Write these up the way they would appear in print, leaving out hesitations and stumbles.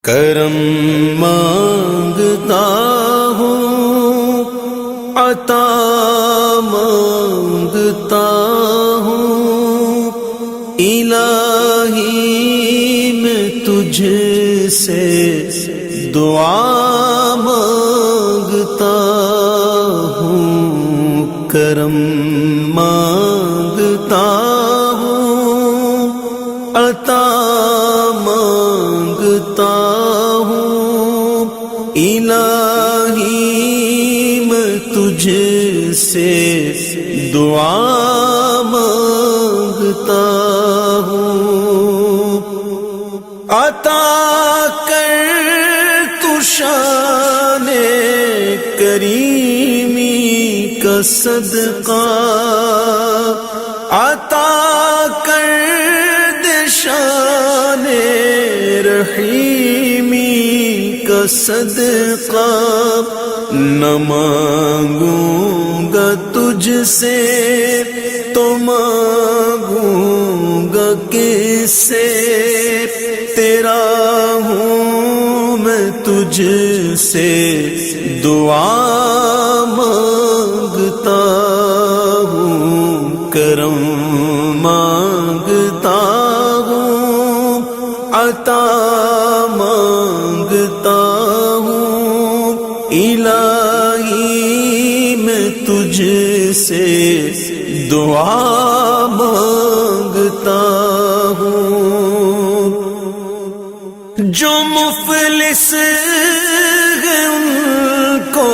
کرم مانگتا ہوں، عطا مانگتا ہوں، الہی میں تجھ سے دعا مانگتا ہوں، کرم مانگتا ہوں، عطا مانگتا ہوں، الہی میں تجھ سے دعا مانگتا ہوں، عطا کر تو شان کریمی کا صدقہ، عطا کر دے شان رحیمی کا صدقہ، نہ مانگوں گا تجھ سے تو مانگوں گا کس سے، تیرا ہوں میں تجھ سے دعا مانگتا ہوں، کرم مانگتا ہوں، عطا مانگتا ہوں، الہی میں تجھ سے دعا مانگتا ہوں، جو مفلس ہیں ان کو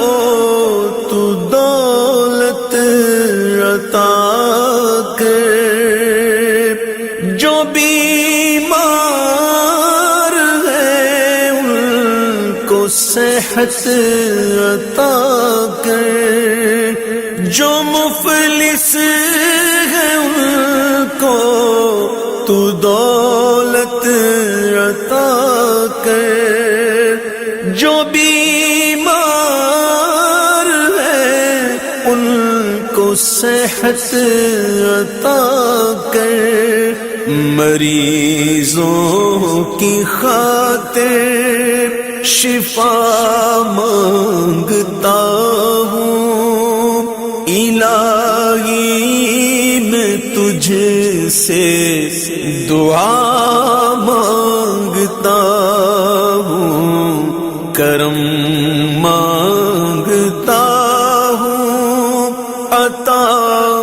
تو دولت عطا کر، جو بیمار ہیں ان کو صحت عطا کر، جو مفلس ہیں ان کو تو دولت عطا کر، جو بیمار ہیں ان کو صحت عطا کر، مریضوں کی خاطر شفا مانگتا ہوں، الہی میں تجھ سے دعا مانگتا ہوں، کرم مانگتا ہوں، عطا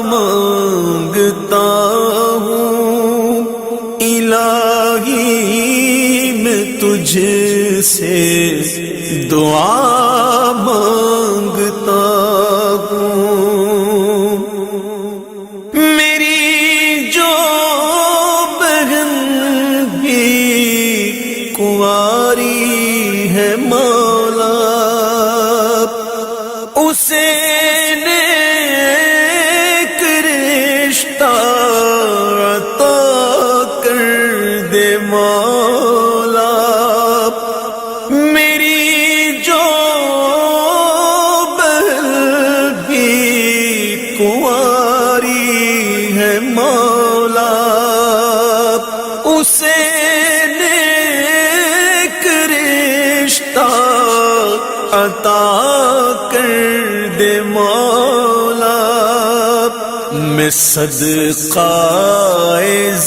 مانگتا ہوں، الہی میں تجھ سے دعا مانگتا ہوں، میری جو بہن بھی کنواری ہے مولا، اسے نیک رشتہ عطا کر دے مولا، میری جو بہن بھی کنواری ہے مولا، اسے نیک رشتہ عطا کر دے مولا، میں صدقہ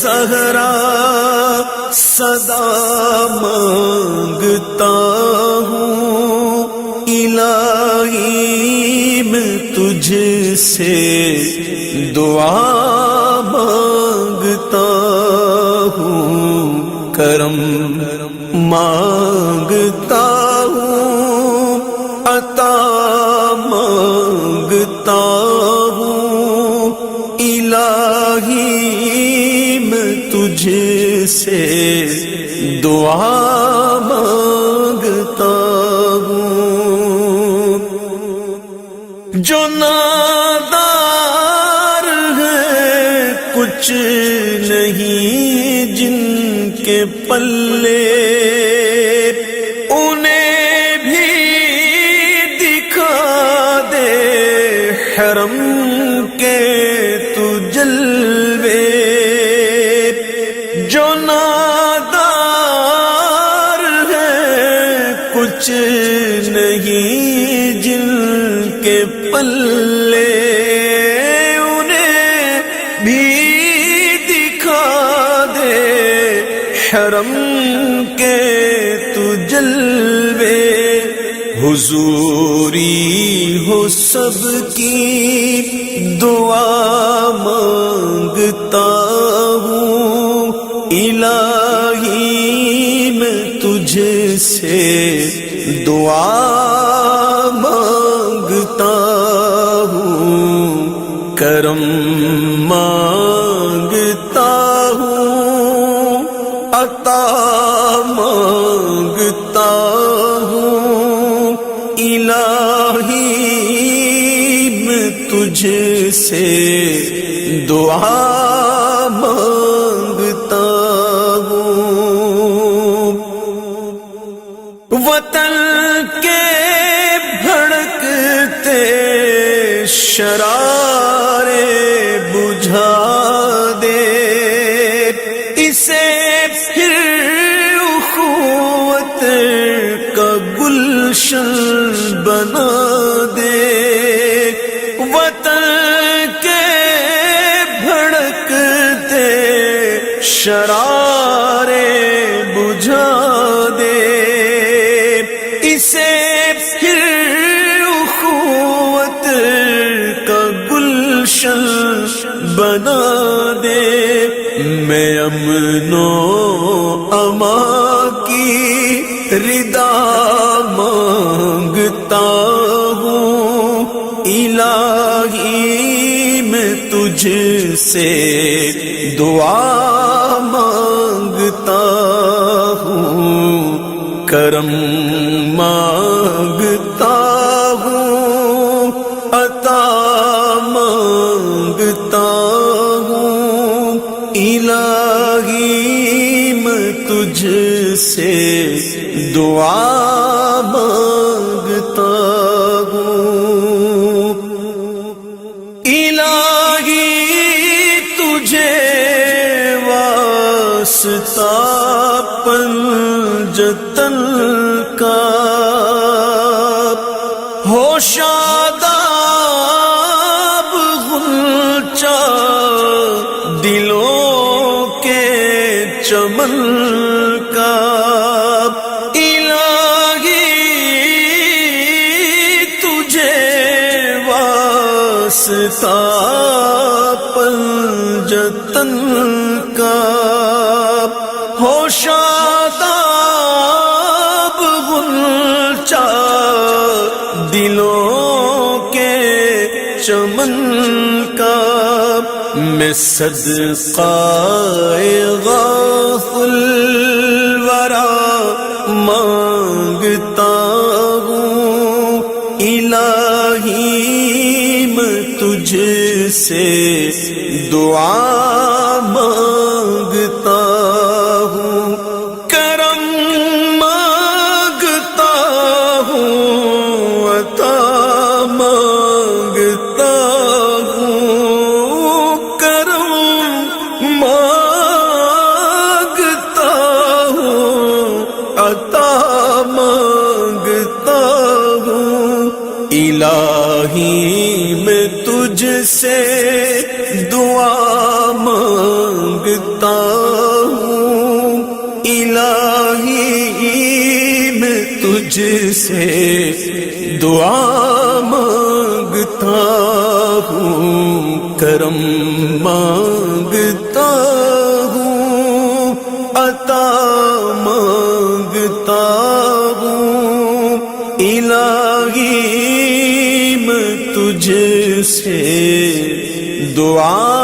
زہرا صدا مانگتا ہوں، الہی میں تجھ سے دعا مانگتا ہوں، کرم مانگتا ہوں، عطا مانگتا ہوں، الہی میں تجھ سے دعا مانگتا ہوں، جو نادار ہے کچھ نہیں جن کے پلے، انہیں بھی دکھا دے حرم کے تو جلوے، جو نادار ہے کچھ نہیں جن کے پلے انہیں بھی دکھا دے حرم کے تو جلوے حضوری ہو سب کی دعا مانگتا ہوں الہی میں تجھ سے دعا مانگتا ہوں کرم مانگتا ہوں عطا مانگتا ہوں الہی میں تجھ سے دعا مانگتا ہوں وطن کے بھڑکتے شرارے بجھا دے اسے پھر اخوت کا گلشن بنا دے وطن کے بھڑکتے شرارے بجھا دے اسے پھر اخوت کا گلشن بنا دے میں امن و امان کی رضا مانگتا ہوں الہی میں تجھ سے دعا مانگتا ہوں کرم مانگتا ہوں عطا مانگتا ہوں الہی میں تجھ سے دعا مانگتا ہوں الہی تجھے واسطہ پنجتن کا ہو شاداب غنچہ دلوں کے چمن کا الہی تجھے واسطہ پنجتن کا ہو شاداب غنچہ دلوں کے چمن کا میں صدقہ غافل ورا مانگتا ہوں الہی میں تجھ سے دعا مانگتا ہوں کرم مانگتا ہوں عطا مانگتا ہوں کرم مانگتا ہوں عطا مانگتا ہوں الہی میں تجھ سے دعا مانگتا ہوں الہی میں تجھ سے دعا مانگتا ہوں کرم مانگتا ہوں عطا مانگتا ہوں الہی میں تجھ سے دعا